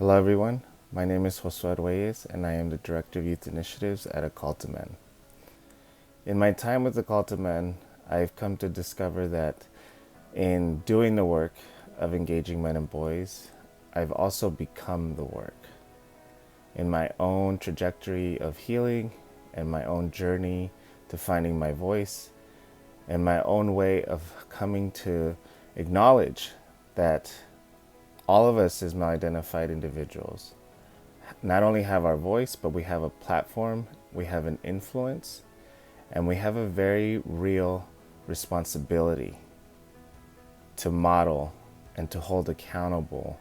Hello everyone, my name is Josué Argüelles and I am the Director of Youth Initiatives at A Call to Men. In my time with A Call to Men, I've come to discover that in doing the work of engaging men and boys, I've also become the work. In my own trajectory of healing and my own journey to finding my voice and my own way of coming to acknowledge that all of us as male-identified individuals not only have our voice, but we have a platform, we have an influence, and we have a very real responsibility to model and to hold accountable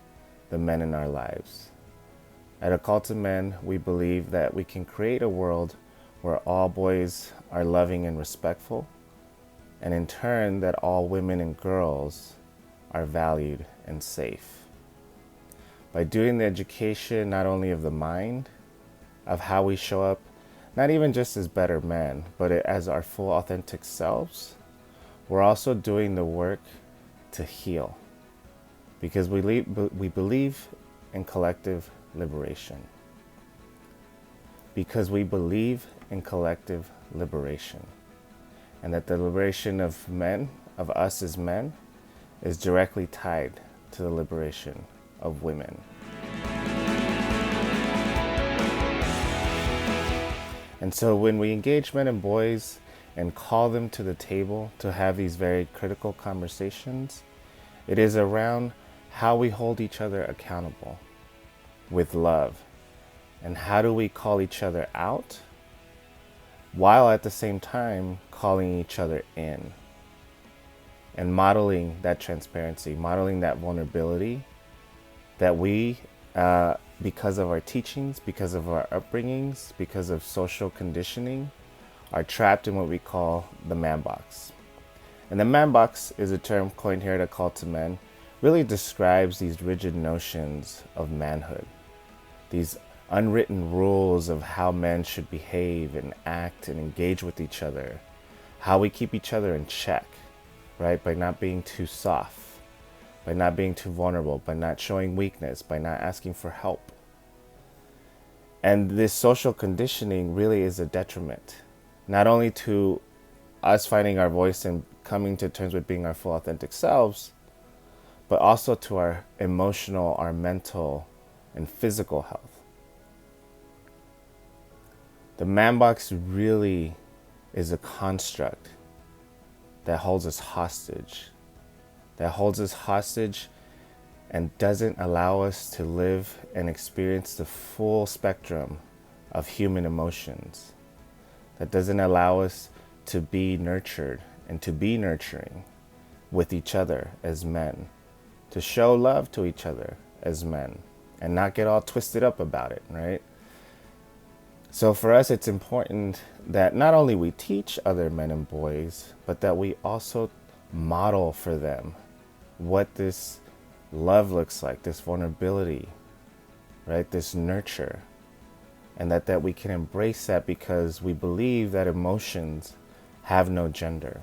the men in our lives. At A Call to Men, we believe that we can create a world where all boys are loving and respectful, and in turn that all women and girls are valued and safe. By doing the education not only of the mind, of how we show up, not even just as better men, but as our full authentic selves, we're also doing the work to heal. Because we believe in collective liberation. Because we believe in collective liberation. And that the liberation of men, of us as men, is directly tied to the liberation of women. And so when we engage men and boys and call them to the table to have these very critical conversations, it is around how we hold each other accountable with love. And how do we call each other out while at the same time calling each other in and modeling that transparency, modeling that vulnerability that we, because of our teachings, because of our upbringings, because of social conditioning, are trapped in what we call the man box. And the man box is a term coined here at A Call to Men, really describes these rigid notions of manhood, these unwritten rules of how men should behave and act and engage with each other, how we keep each other in check, right? By not being too soft, by not being too vulnerable, by not showing weakness, by not asking for help. And this social conditioning really is a detriment, not only to us finding our voice and coming to terms with being our full authentic selves, but also to our emotional, our mental, and physical health. The man box really is a construct that holds us hostage, and doesn't allow us to live and experience the full spectrum of human emotions, that doesn't allow us to be nurtured and to be nurturing with each other as men, to show love to each other as men and not get all twisted up about it, right? So for us, it's important that not only we teach other men and boys, but that we also model for them what this love looks like, this vulnerability, right? This nurture, and that we can embrace that because we believe that emotions have no gender.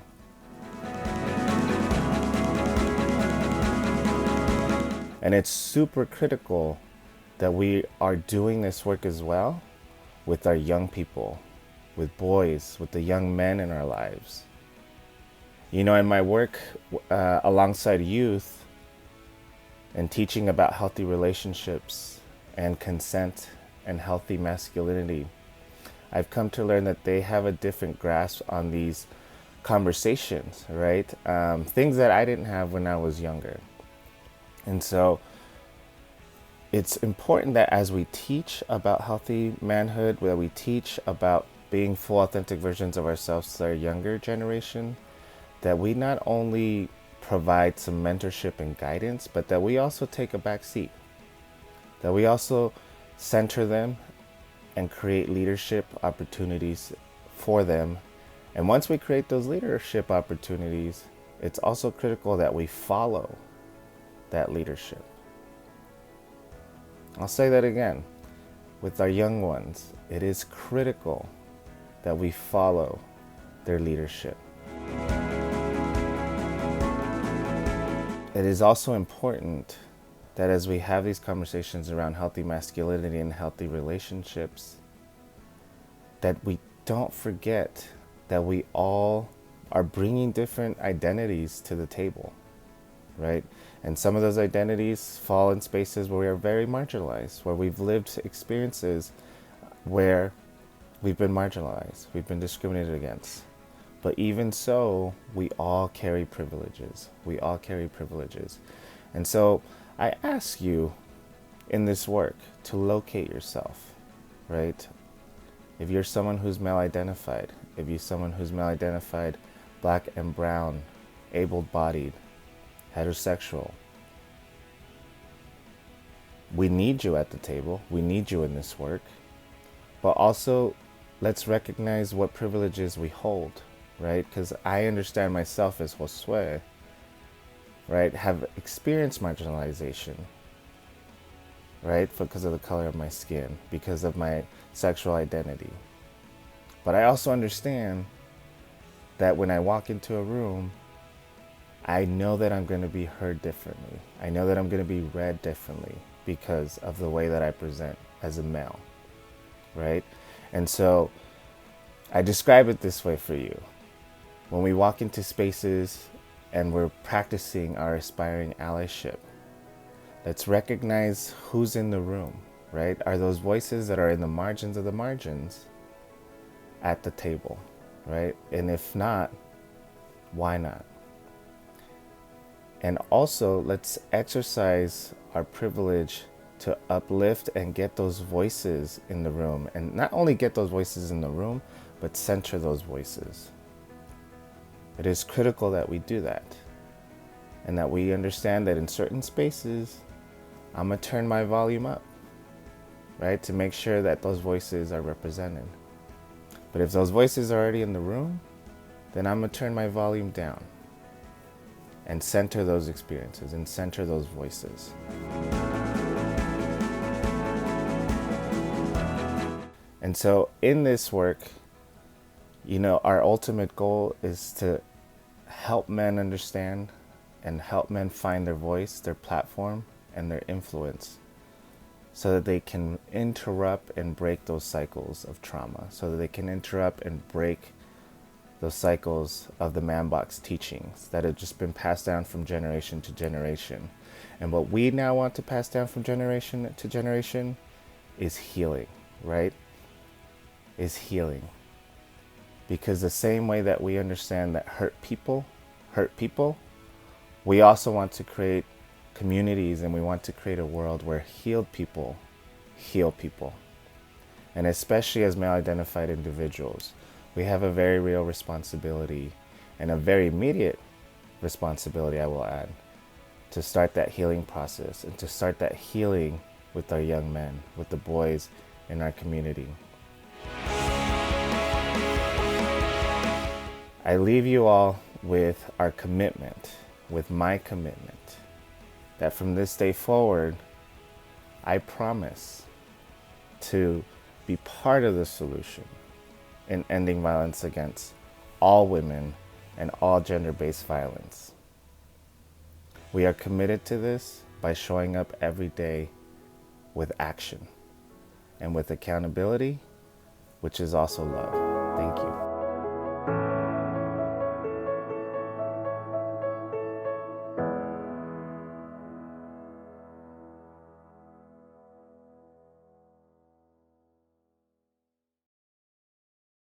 And it's super critical that we are doing this work as well with our young people, with boys, with the young men in our lives. You know, in my work alongside youth and teaching about healthy relationships and consent and healthy masculinity, I've come to learn that they have a different grasp on these conversations, right? Things that I didn't have when I was younger. And so it's important that as we teach about healthy manhood, that we teach about being full authentic versions of ourselves to our younger generation, that we not only provide some mentorship and guidance, but that we also take a back seat, that we also center them and create leadership opportunities for them. And once we create those leadership opportunities, it's also critical that we follow that leadership. I'll say that again. With our young ones, it is critical that we follow their leadership. It is also important that as we have these conversations around healthy masculinity and healthy relationships, that we don't forget that we all are bringing different identities to the table, right? And some of those identities fall in spaces where we are very marginalized, where we've lived experiences where we've been marginalized, we've been discriminated against. But even so, we all carry privileges. We all carry privileges. And so I ask you in this work to locate yourself, right? If you're someone who's male-identified, if you're someone who's male-identified, black and brown, able-bodied, heterosexual, we need you at the table. We need you in this work. But also, let's recognize what privileges we hold, right? Because I understand myself as Josué, right, have experienced marginalization, right, because of the color of my skin, because of my sexual identity. But I also understand that when I walk into a room, I know that I'm going to be heard differently. I know that I'm going to be read differently because of the way that I present as a male, right? And so I describe it this way for you. When we walk into spaces and we're practicing our aspiring allyship, let's recognize who's in the room, right? Are those voices that are in the margins of the margins at the table, right? And if not, why not? And also, let's exercise our privilege to uplift and get those voices in the room. And not only get those voices in the room, but center those voices. It is critical that we do that. And that we understand that in certain spaces, I'm going to turn my volume up, right? To make sure that those voices are represented. But if those voices are already in the room, then I'm going to turn my volume down and center those experiences and center those voices. And so in this work, our ultimate goal is to help men understand and help men find their voice, their platform, and their influence so that they can interrupt and break those cycles of trauma, so that they can interrupt and break those cycles of the man box teachings that have just been passed down from generation to generation. And what we now want to pass down from generation to generation is healing, right? Is healing. Because the same way that we understand that hurt people, we also want to create communities and we want to create a world where healed people heal people. And especially as male-identified individuals, we have a very real responsibility and a very immediate responsibility, I will add, to start that healing process and to start that healing with our young men, with the boys in our community. I leave you all with our commitment, with my commitment, that from this day forward, I promise to be part of the solution in ending violence against all women and all gender-based violence. We are committed to this by showing up every day with action and with accountability, which is also love.